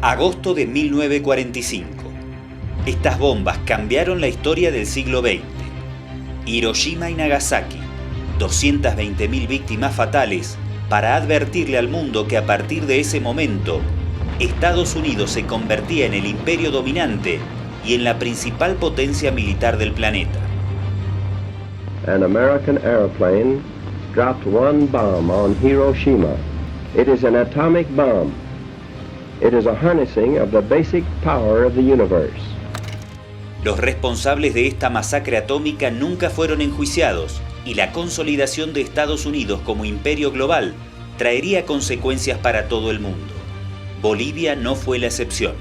Agosto de 1945. Estas bombas cambiaron la historia del siglo XX. Hiroshima y Nagasaki, 220.000 víctimas fatales, para advertirle al mundo que a partir de ese momento, Estados Unidos se convertía en el imperio dominante y en la principal potencia militar del planeta. An American airplane dropped one bomb on Hiroshima. It is an atomic bomb. It is a harnessing of the basic power of the universe. Los responsables de esta masacre atómica nunca fueron enjuiciados y la consolidación de Estados Unidos como imperio global traería consecuencias para todo el mundo. Bolivia no fue la excepción.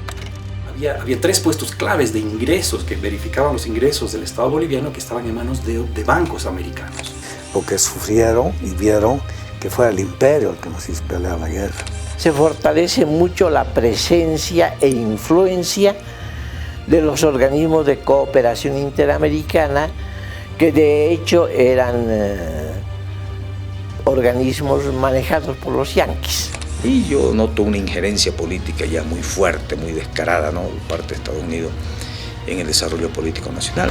Había tres puestos claves de ingresos que verificaban los ingresos del Estado boliviano que estaban en manos de bancos americanos. Porque sufrieron y vieron que fue el imperio el que nos hizo pelear la guerra. Se fortalece mucho la presencia e influencia de los organismos de cooperación interamericana, que de hecho eran organismos manejados por los yanquis. Y yo noto una injerencia política ya muy fuerte, muy descarada, ¿no?, por parte de Estados Unidos en el desarrollo político nacional.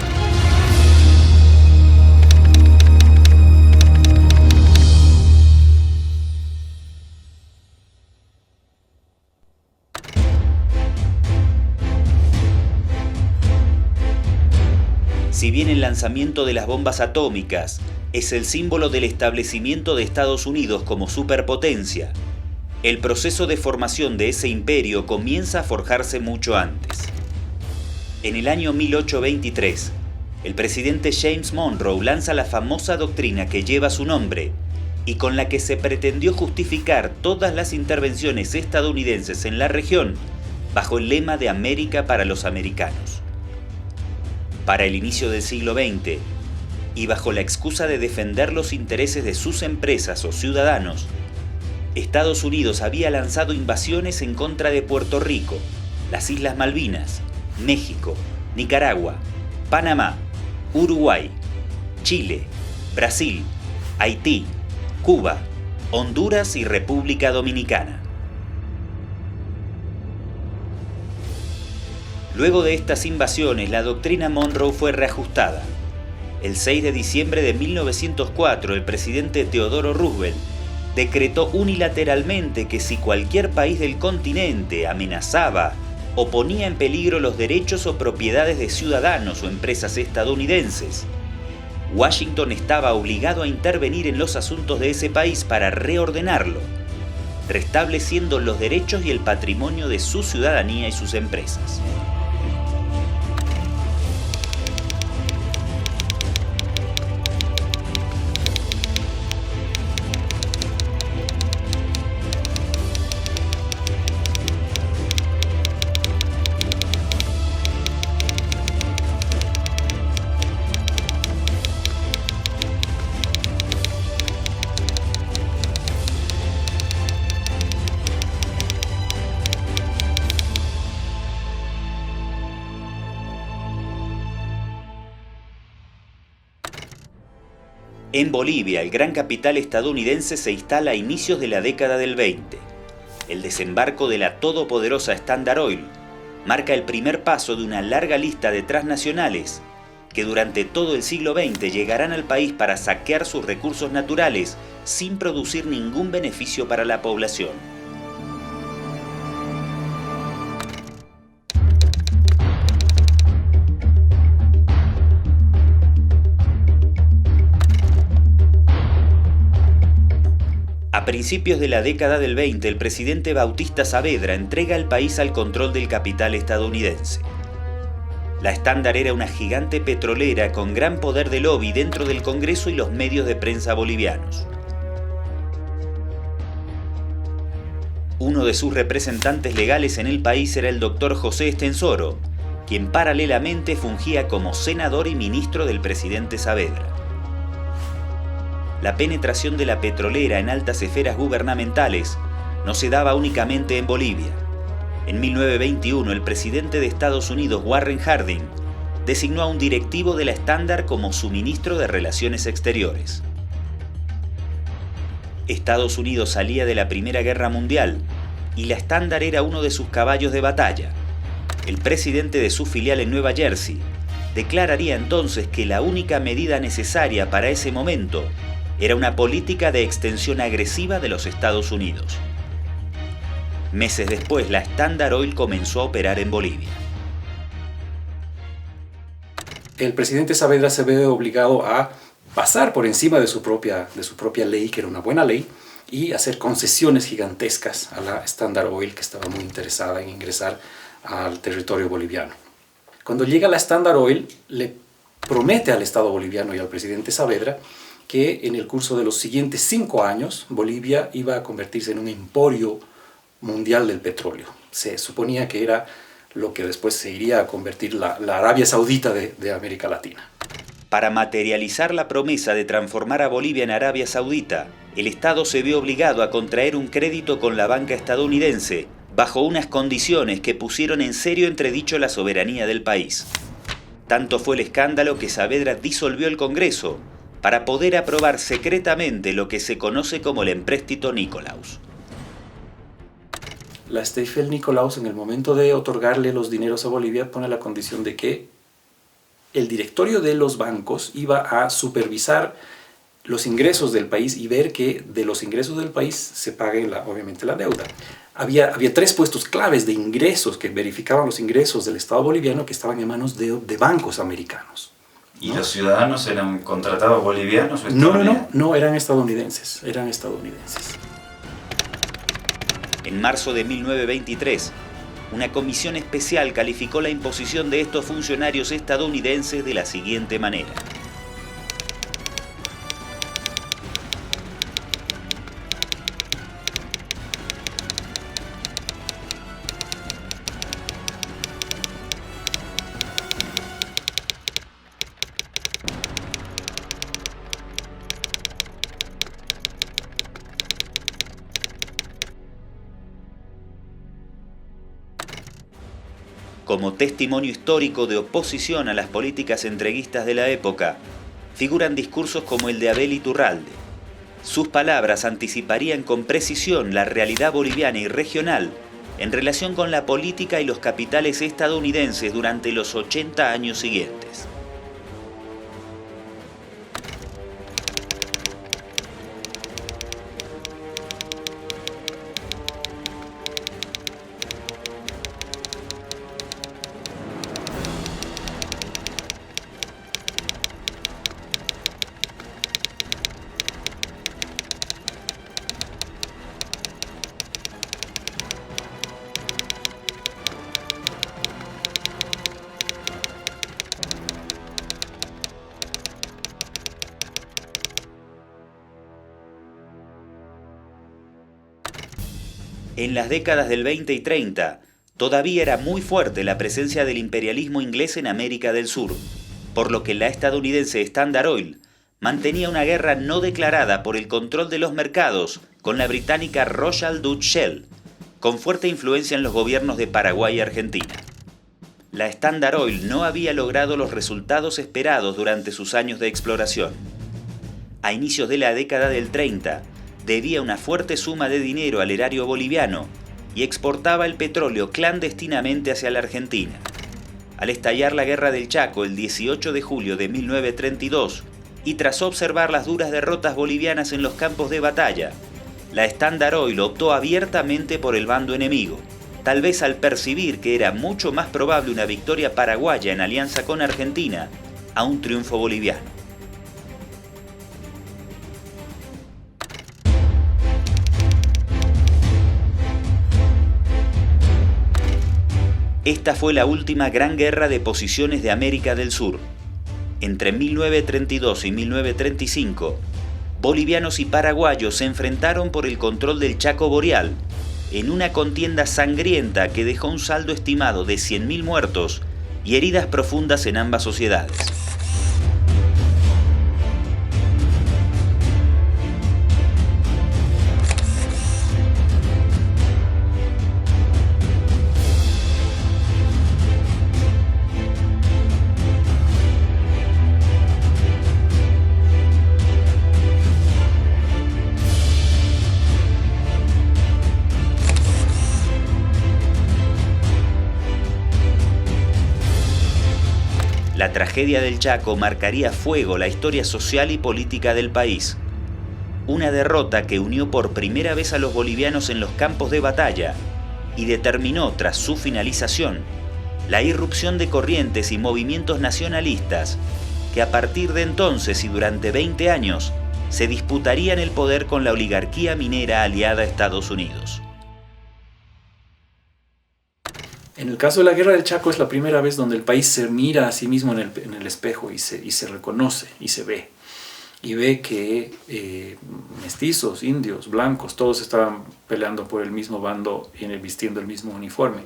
Si bien el lanzamiento de las bombas atómicas es el símbolo del establecimiento de Estados Unidos como superpotencia, el proceso de formación de ese imperio comienza a forjarse mucho antes. En el año 1823, el presidente James Monroe lanza la famosa doctrina que lleva su nombre y con la que se pretendió justificar todas las intervenciones estadounidenses en la región bajo el lema de América para los americanos. Para el inicio del siglo XX, y bajo la excusa de defender los intereses de sus empresas o ciudadanos, Estados Unidos había lanzado invasiones en contra de Puerto Rico, las Islas Malvinas, México, Nicaragua, Panamá, Uruguay, Chile, Brasil, Haití, Cuba, Honduras y República Dominicana. Luego de estas invasiones, la doctrina Monroe fue reajustada. El 6 de diciembre de 1904, el presidente Theodore Roosevelt decretó unilateralmente que si cualquier país del continente amenazaba o ponía en peligro los derechos o propiedades de ciudadanos o empresas estadounidenses, Washington estaba obligado a intervenir en los asuntos de ese país para reordenarlo, restableciendo los derechos y el patrimonio de su ciudadanía y sus empresas. En Bolivia, el gran capital estadounidense se instala a inicios de la década del 20. El desembarco de la todopoderosa Standard Oil marca el primer paso de una larga lista de transnacionales que durante todo el siglo XX llegarán al país para saquear sus recursos naturales sin producir ningún beneficio para la población. A principios de la década del 20, el presidente Bautista Saavedra entrega el país al control del capital estadounidense. La Standard era una gigante petrolera con gran poder de lobby dentro del Congreso y los medios de prensa bolivianos. Uno de sus representantes legales en el país era el doctor José Estensoro, quien paralelamente fungía como senador y ministro del presidente Saavedra. La penetración de la petrolera en altas esferas gubernamentales no se daba únicamente en Bolivia. En 1921, el presidente de Estados Unidos, Warren Harding, designó a un directivo de la Standard como su ministro de Relaciones Exteriores. Estados Unidos salía de la Primera Guerra Mundial y la Standard era uno de sus caballos de batalla. El presidente de su filial en Nueva Jersey declararía entonces que la única medida necesaria para ese momento era una política de extensión agresiva de los Estados Unidos. Meses después, la Standard Oil comenzó a operar en Bolivia. El presidente Saavedra se ve obligado a pasar por encima de su propia ley, que era una buena ley, y hacer concesiones gigantescas a la Standard Oil, que estaba muy interesada en ingresar al territorio boliviano. Cuando llega la Standard Oil, le promete al Estado boliviano y al presidente Saavedra que en el curso de los siguientes 5 años, Bolivia iba a convertirse en un emporio mundial del petróleo. Se suponía que era lo que después se iría a convertir la Arabia Saudita de América Latina. Para materializar la promesa de transformar a Bolivia en Arabia Saudita, el Estado se vio obligado a contraer un crédito con la banca estadounidense, bajo unas condiciones que pusieron en serio entredicho la soberanía del país. Tanto fue el escándalo que Saavedra disolvió el Congreso para poder aprobar secretamente lo que se conoce como el empréstito Nicolaus. La Stiefel-Nicolaus, en el momento de otorgarle los dineros a Bolivia, pone la condición de que el directorio de los bancos iba a supervisar los ingresos del país y ver que de los ingresos del país se pague obviamente la deuda. Había 3 puestos claves de ingresos que verificaban los ingresos del Estado boliviano que estaban en manos de bancos americanos. ¿Y los ciudadanos eran contratados bolivianos o estadounidenses? No, eran estadounidenses. En marzo de 1923, una comisión especial calificó la imposición de estos funcionarios estadounidenses de la siguiente manera. Como testimonio histórico de oposición a las políticas entreguistas de la época, figuran discursos como el de Abel Iturralde. Sus palabras anticiparían con precisión la realidad boliviana y regional en relación con la política y los capitales estadounidenses durante los 80 años siguientes. En las décadas del 20 y 30, todavía era muy fuerte la presencia del imperialismo inglés en América del Sur, por lo que la estadounidense Standard Oil mantenía una guerra no declarada por el control de los mercados con la británica Royal Dutch Shell, con fuerte influencia en los gobiernos de Paraguay y Argentina. La Standard Oil no había logrado los resultados esperados durante sus años de exploración. A inicios de la década del 30, debía una fuerte suma de dinero al erario boliviano y exportaba el petróleo clandestinamente hacia la Argentina. Al estallar la Guerra del Chaco el 18 de julio de 1932 y tras observar las duras derrotas bolivianas en los campos de batalla, la Standard Oil optó abiertamente por el bando enemigo, tal vez al percibir que era mucho más probable una victoria paraguaya en alianza con Argentina a un triunfo boliviano. Esta fue la última gran guerra de posiciones de América del Sur. Entre 1932 y 1935, bolivianos y paraguayos se enfrentaron por el control del Chaco Boreal, en una contienda sangrienta que dejó un saldo estimado de 100.000 muertos y heridas profundas en ambas sociedades. La tragedia del Chaco marcaría a fuego la historia social y política del país. Una derrota que unió por primera vez a los bolivianos en los campos de batalla y determinó, tras su finalización, la irrupción de corrientes y movimientos nacionalistas que a partir de entonces y durante 20 años se disputarían el poder con la oligarquía minera aliada a Estados Unidos. En el caso de la Guerra del Chaco es la primera vez donde el país se mira a sí mismo en el espejo y se reconoce y se ve. Y ve que mestizos, indios, blancos, todos estaban peleando por el mismo bando y vistiendo el mismo uniforme.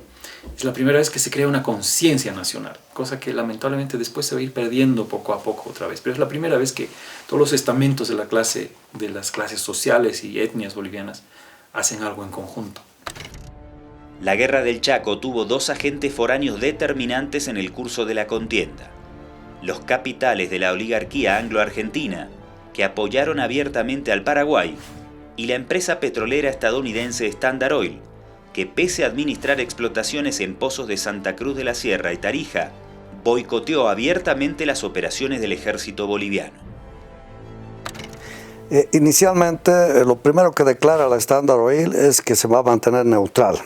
Es la primera vez que se crea una conciencia nacional, cosa que lamentablemente después se va a ir perdiendo poco a poco otra vez. Pero es la primera vez que todos los estamentos de las clases sociales y etnias bolivianas hacen algo en conjunto. La Guerra del Chaco tuvo dos agentes foráneos determinantes en el curso de la contienda: los capitales de la oligarquía anglo-argentina, que apoyaron abiertamente al Paraguay, y la empresa petrolera estadounidense Standard Oil, que pese a administrar explotaciones en pozos de Santa Cruz de la Sierra y Tarija, boicoteó abiertamente las operaciones del ejército boliviano. Inicialmente, lo primero que declara la Standard Oil es que se va a mantener neutral.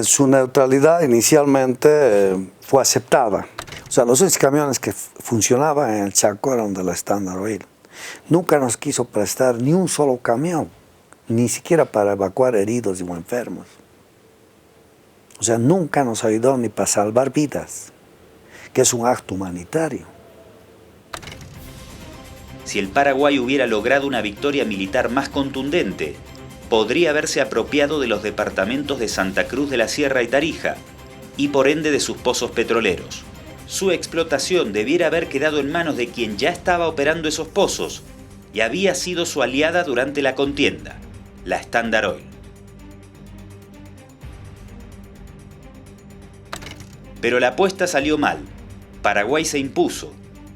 Su neutralidad inicialmente fue aceptada. O sea, los 6 camiones que funcionaban en el Chaco eran de la Standard Oil. Nunca nos quiso prestar ni un solo camión, ni siquiera para evacuar heridos o enfermos. O sea, nunca nos ayudó ni para salvar vidas, que es un acto humanitario. Si el Paraguay hubiera logrado una victoria militar más contundente, podría haberse apropiado de los departamentos de Santa Cruz de la Sierra y Tarija, y por ende de sus pozos petroleros. Su explotación debiera haber quedado en manos de quien ya estaba operando esos pozos y había sido su aliada durante la contienda, la Standard Oil. Pero la apuesta salió mal. Paraguay se impuso,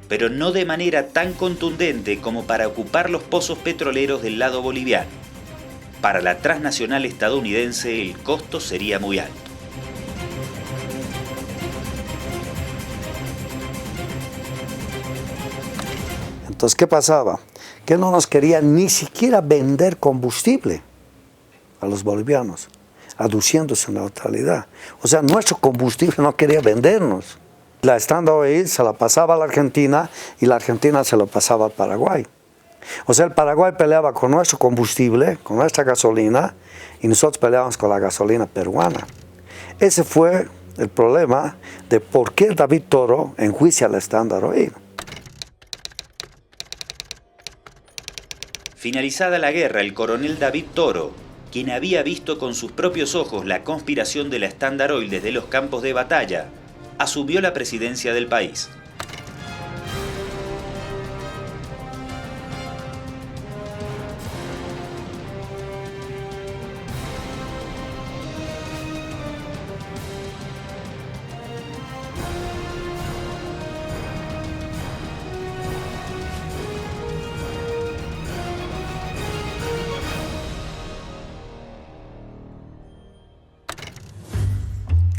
pero no de manera tan contundente como para ocupar los pozos petroleros del lado boliviano. Para la transnacional estadounidense el costo sería muy alto. Entonces, ¿qué pasaba? Que no nos querían ni siquiera vender combustible a los bolivianos, aduciendo su neutralidad. O sea, nuestro combustible no quería vendernos. La Standard Oil se la pasaba a la Argentina y la Argentina se lo pasaba al Paraguay. O sea, el Paraguay peleaba con nuestro combustible, con nuestra gasolina, y nosotros peleábamos con la gasolina peruana. Ese fue el problema de por qué David Toro enjuicia a la Standard Oil. Finalizada la guerra, el coronel David Toro, quien había visto con sus propios ojos la conspiración de la Standard Oil desde los campos de batalla, asumió la presidencia del país.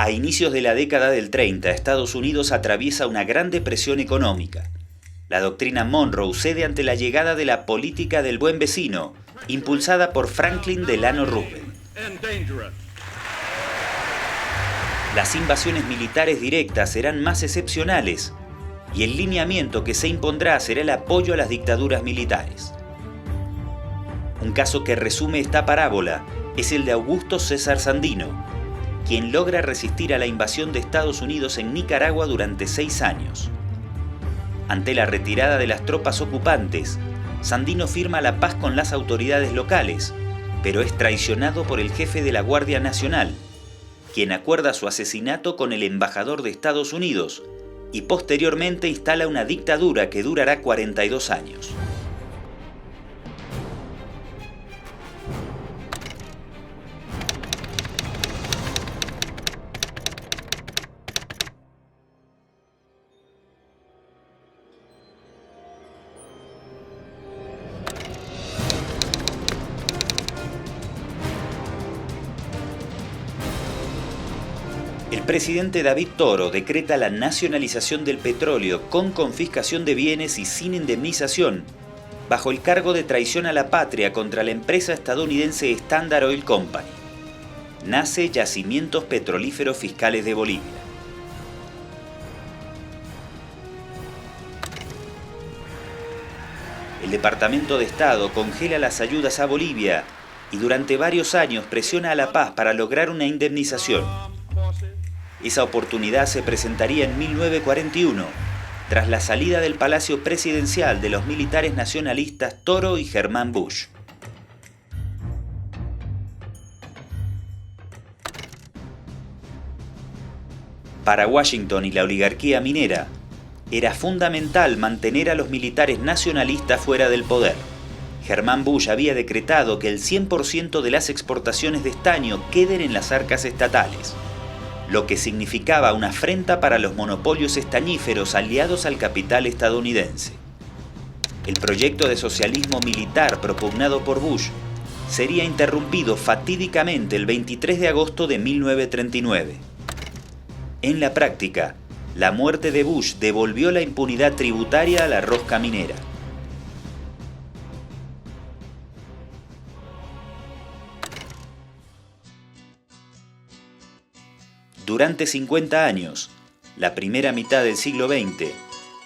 A inicios de la década del 30, Estados Unidos atraviesa una gran depresión económica. La doctrina Monroe cede ante la llegada de la política del buen vecino, impulsada por Franklin Delano Roosevelt. Las invasiones militares directas serán más excepcionales, y el lineamiento que se impondrá será el apoyo a las dictaduras militares. Un caso que resume esta parábola es el de Augusto César Sandino, quien logra resistir a la invasión de Estados Unidos en Nicaragua durante 6 años. Ante la retirada de las tropas ocupantes, Sandino firma la paz con las autoridades locales, pero es traicionado por el jefe de la Guardia Nacional, quien acuerda su asesinato con el embajador de Estados Unidos y posteriormente instala una dictadura que durará 42 años. El presidente David Toro decreta la nacionalización del petróleo con confiscación de bienes y sin indemnización, bajo el cargo de traición a la patria contra la empresa estadounidense Standard Oil Company. Nace Yacimientos Petrolíferos Fiscales de Bolivia. El Departamento de Estado congela las ayudas a Bolivia y durante varios años presiona a La Paz para lograr una indemnización. Esa oportunidad se presentaría en 1941, tras la salida del Palacio Presidencial de los militares nacionalistas Toro y Germán Bush. Para Washington y la oligarquía minera, era fundamental mantener a los militares nacionalistas fuera del poder. Germán Bush había decretado que el 100% de las exportaciones de estaño queden en las arcas estatales, lo que significaba una afrenta para los monopolios estañíferos aliados al capital estadounidense. El proyecto de socialismo militar propugnado por Bush sería interrumpido fatídicamente el 23 de agosto de 1939. En la práctica, la muerte de Bush devolvió la impunidad tributaria a la rosca minera. Durante 50 años, la primera mitad del siglo XX,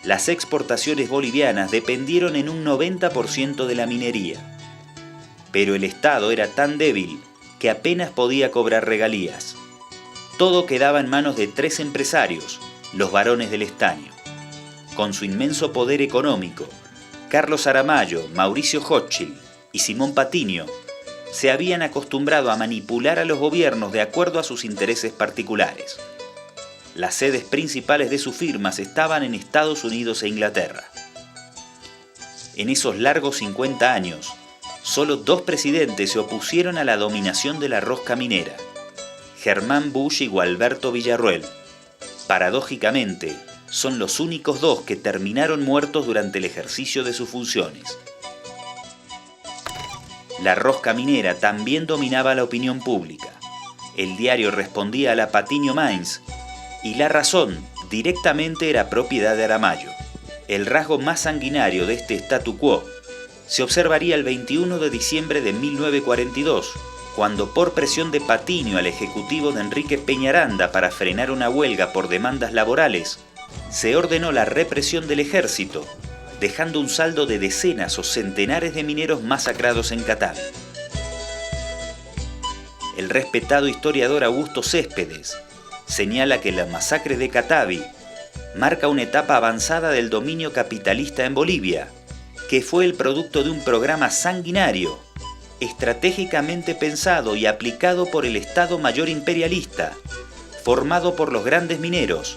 las exportaciones bolivianas dependieron en un 90% de la minería. Pero el Estado era tan débil que apenas podía cobrar regalías. Todo quedaba en manos de 3 empresarios, los varones del estaño. Con su inmenso poder económico, Carlos Aramayo, Mauricio Hochschild y Simón Patiño se habían acostumbrado a manipular a los gobiernos de acuerdo a sus intereses particulares. Las sedes principales de sus firmas estaban en Estados Unidos e Inglaterra. En esos largos 50 años, solo 2 presidentes se opusieron a la dominación de la rosca minera: Germán Bush y Gualberto Villarroel. Paradójicamente, son los únicos 2 que terminaron muertos durante el ejercicio de sus funciones. La rosca minera también dominaba la opinión pública. El diario respondía a la Patiño Mainz y La Razón directamente era propiedad de Aramayo. El rasgo más sanguinario de este statu quo se observaría el 21 de diciembre de 1942, cuando por presión de Patiño al ejecutivo de Enrique Peñaranda para frenar una huelga por demandas laborales, se ordenó la represión del ejército, dejando un saldo de decenas o centenares de mineros masacrados en Catavi. El respetado historiador Augusto Céspedes señala que la masacre de Catavi marca una etapa avanzada del dominio capitalista en Bolivia, que fue el producto de un programa sanguinario, estratégicamente pensado y aplicado por el Estado Mayor imperialista, formado por los grandes mineros,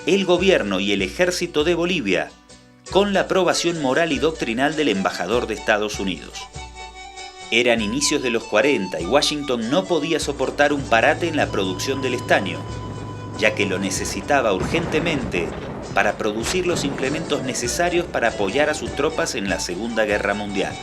el gobierno y el ejército de Bolivia, con la aprobación moral y doctrinal del embajador de Estados Unidos. Eran inicios de los 40 y Washington no podía soportar un parate en la producción del estaño, ya que lo necesitaba urgentemente para producir los implementos necesarios para apoyar a sus tropas en la Segunda Guerra Mundial.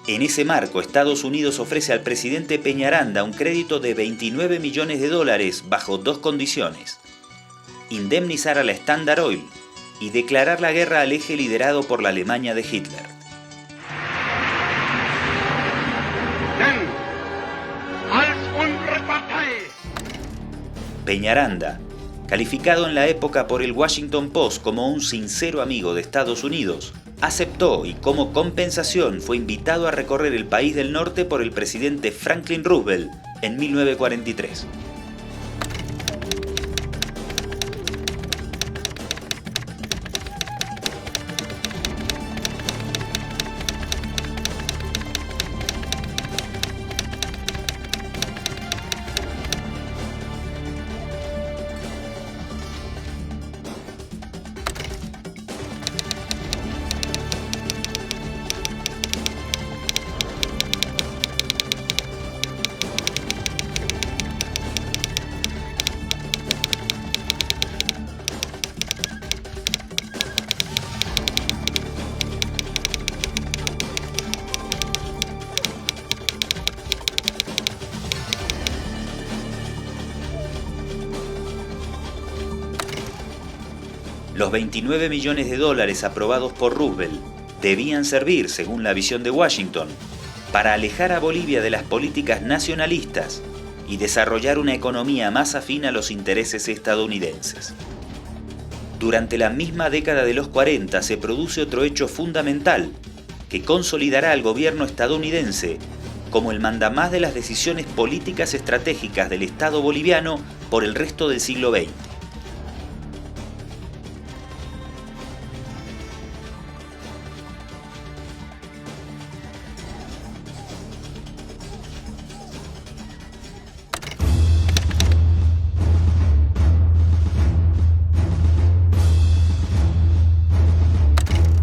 En ese marco, Estados Unidos ofrece al presidente Peñaranda un crédito de $29 millones bajo 2 condiciones: indemnizar a la Standard Oil y declarar la guerra al eje liderado por la Alemania de Hitler. Peñaranda, calificado en la época por el Washington Post como un sincero amigo de Estados Unidos, aceptó y como compensación fue invitado a recorrer el país del norte por el presidente Franklin Roosevelt en 1943. Los 29 millones de dólares aprobados por Roosevelt debían servir, según la visión de Washington, para alejar a Bolivia de las políticas nacionalistas y desarrollar una economía más afín a los intereses estadounidenses. Durante la misma década de los 40 se produce otro hecho fundamental que consolidará al gobierno estadounidense como el mandamás de las decisiones políticas estratégicas del Estado boliviano por el resto del siglo XX.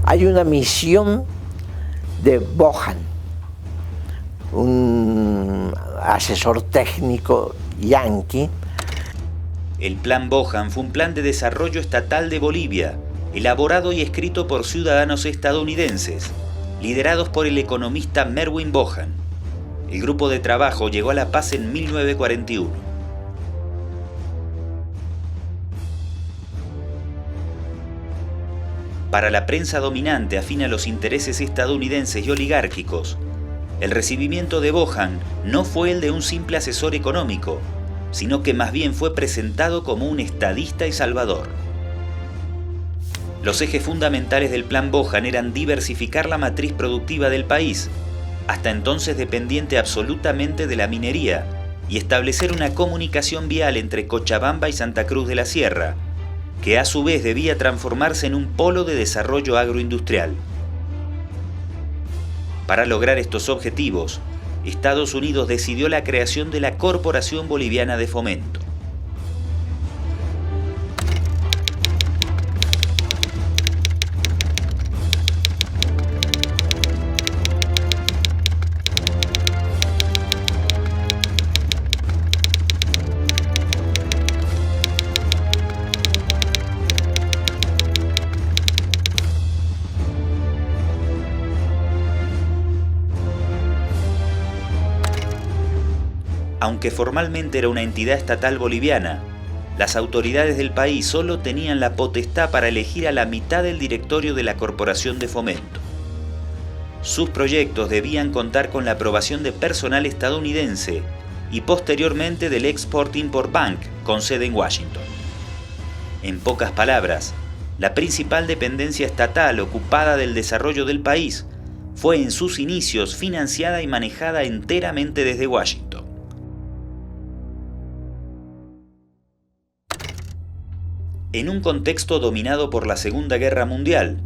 Hay una misión de Bohan, un asesor técnico yanqui. El Plan Bohan fue un plan de desarrollo estatal de Bolivia, elaborado y escrito por ciudadanos estadounidenses, liderados por el economista Merwin Bohan. El grupo de trabajo llegó a la paz en 1941. Para la prensa dominante afín a los intereses estadounidenses y oligárquicos, el recibimiento de Bohan no fue el de un simple asesor económico, sino que más bien fue presentado como un estadista y salvador. Los ejes fundamentales del Plan Bohan eran diversificar la matriz productiva del país, hasta entonces dependiente absolutamente de la minería, y establecer una comunicación vial entre Cochabamba y Santa Cruz de la Sierra, que a su vez debía transformarse en un polo de desarrollo agroindustrial. Para lograr estos objetivos, Estados Unidos decidió la creación de la Corporación Boliviana de Fomento. Aunque formalmente era una entidad estatal boliviana, las autoridades del país solo tenían la potestad para elegir a la mitad del directorio de la Corporación de Fomento. Sus proyectos debían contar con la aprobación de personal estadounidense y posteriormente del Export-Import Bank, con sede en Washington. En pocas palabras, la principal dependencia estatal ocupada del desarrollo del país fue en sus inicios financiada y manejada enteramente desde Washington. En un contexto dominado por la Segunda Guerra Mundial,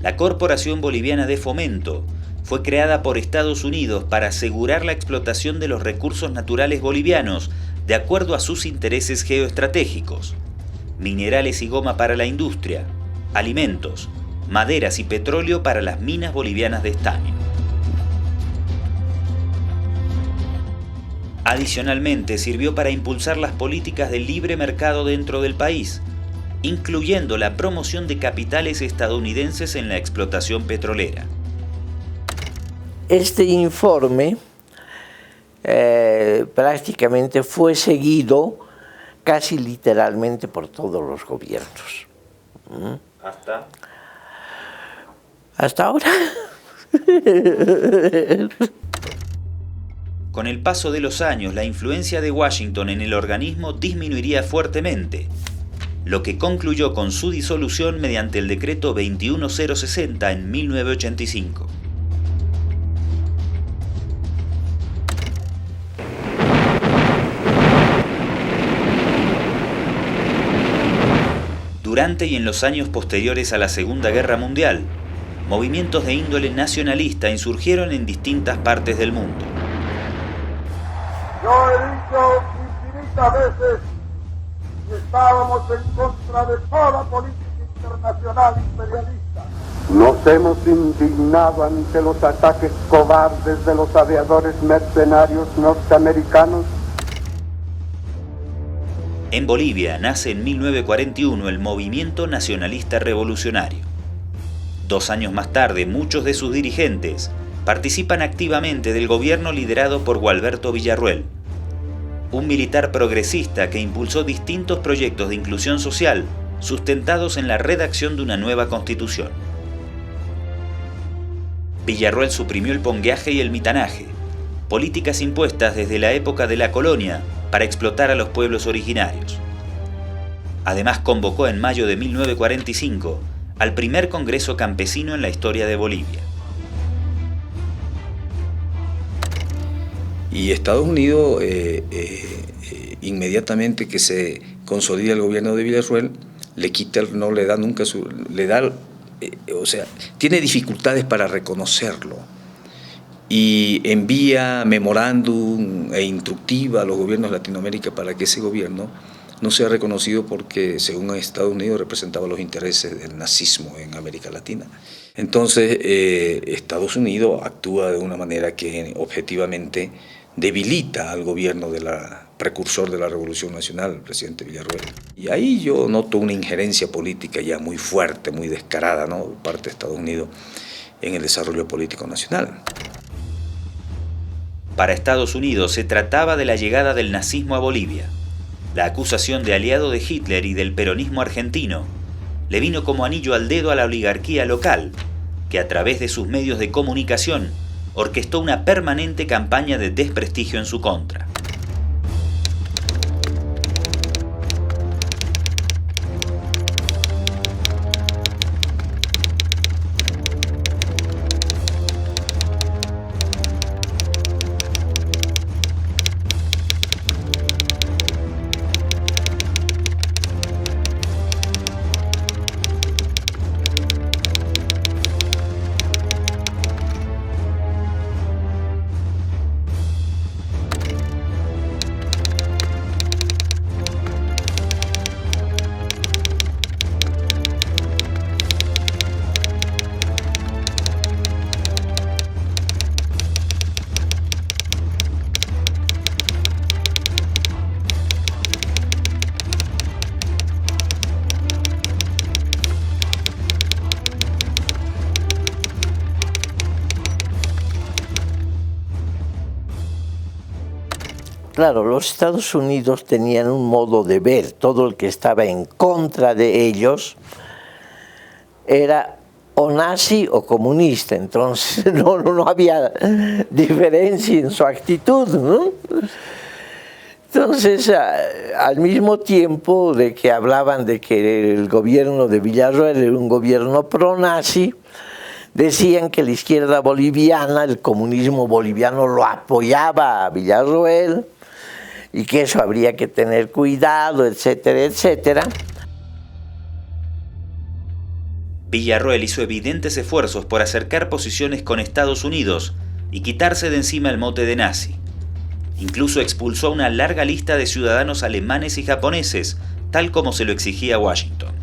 la Corporación Boliviana de Fomento fue creada por Estados Unidos para asegurar la explotación de los recursos naturales bolivianos de acuerdo a sus intereses geoestratégicos: minerales y goma para la industria, alimentos, maderas y petróleo para las minas bolivianas de estaño. Adicionalmente, sirvió para impulsar las políticas de libre mercado dentro del país, incluyendo la promoción de capitales estadounidenses en la explotación petrolera. Este informe prácticamente fue seguido casi literalmente por todos los gobiernos. ¿Hasta ahora? Con el paso de los años, la influencia de Washington en el organismo disminuiría fuertemente, lo que concluyó con su disolución mediante el decreto 21060 en 1985. Durante y en los años posteriores a la Segunda Guerra Mundial, movimientos de índole nacionalista insurgieron en distintas partes del mundo. Yo he dicho infinitas veces que estábamos en contra de toda política internacional imperialista. Nos hemos indignado ante los ataques cobardes de los aviadores mercenarios norteamericanos. En Bolivia nace en 1941 el Movimiento Nacionalista Revolucionario. 2 años más tarde, muchos de sus dirigentes participan activamente del gobierno liderado por Gualberto Villarruel, un militar progresista que impulsó distintos proyectos de inclusión social sustentados en la redacción de una nueva constitución. Villarroel suprimió el pongueaje y el mitanaje, políticas impuestas desde la época de la colonia para explotar a los pueblos originarios. Además, convocó en mayo de 1945 al primer Congreso Campesino en la historia de Bolivia. Y Estados Unidos, inmediatamente que se consolida el gobierno de Villarroel, no le da nunca tiene dificultades para reconocerlo y envía memorándum e instructiva a los gobiernos de Latinoamérica para que ese gobierno no sea reconocido porque, según Estados Unidos, representaba los intereses del nazismo en América Latina. Entonces, Estados Unidos actúa de una manera que objetivamente debilita al gobierno precursor de la Revolución Nacional, el presidente Villarroel. Y ahí yo noto una injerencia política ya muy fuerte, muy descarada, ¿no?, de parte de Estados Unidos en el desarrollo político nacional. Para Estados Unidos se trataba de la llegada del nazismo a Bolivia. La acusación de aliado de Hitler y del peronismo argentino le vino como anillo al dedo a la oligarquía local, que a través de sus medios de comunicación orquestó una permanente campaña de desprestigio en su contra. Claro, los Estados Unidos tenían un modo de ver, todo el que estaba en contra de ellos era o nazi o comunista, entonces no había diferencia en su actitud, ¿no? Entonces, al mismo tiempo de que hablaban de que el gobierno de Villarroel era un gobierno pro-nazi, decían que la izquierda boliviana, el comunismo boliviano lo apoyaba a Villarroel, y que eso habría que tener cuidado, etcétera, etcétera. Villarroel hizo evidentes esfuerzos por acercar posiciones con Estados Unidos y quitarse de encima el mote de nazi. Incluso expulsó a una larga lista de ciudadanos alemanes y japoneses, tal como se lo exigía Washington.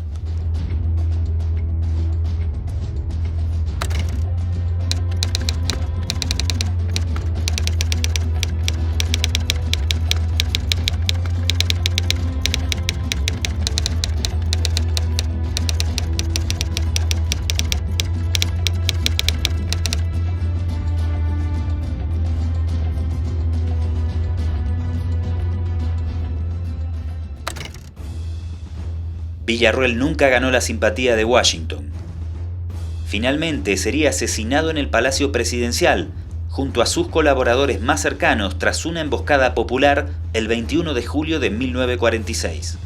Villarroel nunca ganó la simpatía de Washington. Finalmente sería asesinado en el Palacio Presidencial, junto a sus colaboradores más cercanos tras una emboscada popular el 21 de julio de 1946.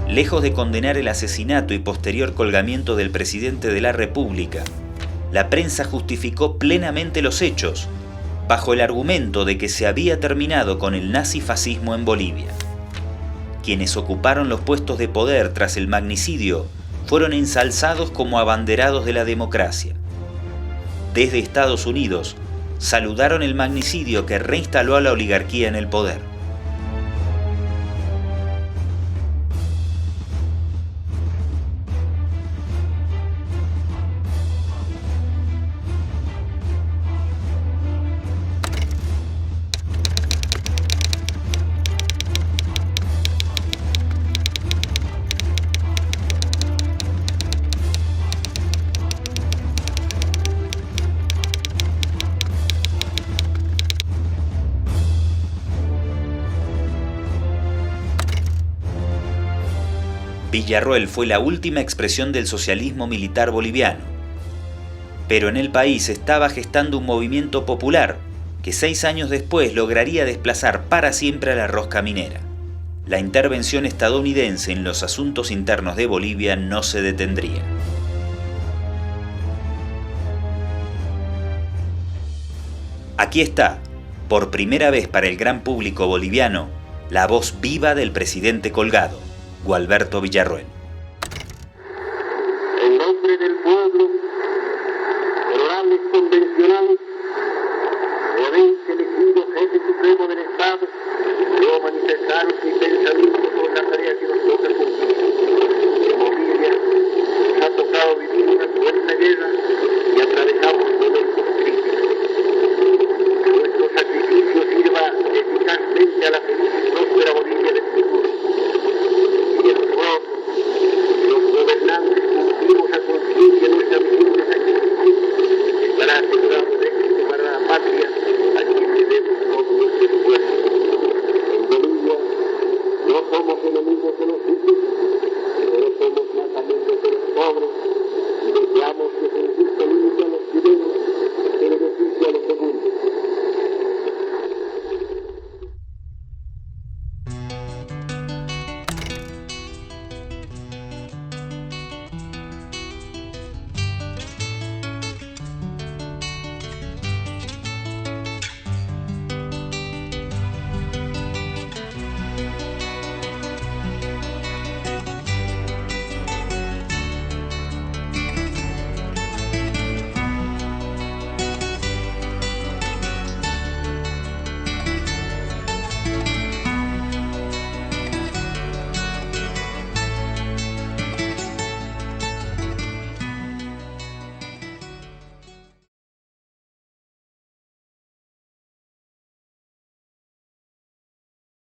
Lejos de condenar el asesinato y posterior colgamiento del presidente de la República, la prensa justificó plenamente los hechos, bajo el argumento de que se había terminado con el nazifascismo en Bolivia. Quienes ocuparon los puestos de poder tras el magnicidio fueron ensalzados como abanderados de la democracia. Desde Estados Unidos, saludaron el magnicidio que reinstaló a la oligarquía en el poder. Villarroel fue la última expresión del socialismo militar boliviano. Pero en el país estaba gestando un movimiento popular que 6 años después lograría desplazar para siempre a la rosca minera. La intervención estadounidense en los asuntos internos de Bolivia no se detendría. Aquí está, por primera vez para el gran público boliviano, la voz viva del presidente colgado, Gualberto Villarroel.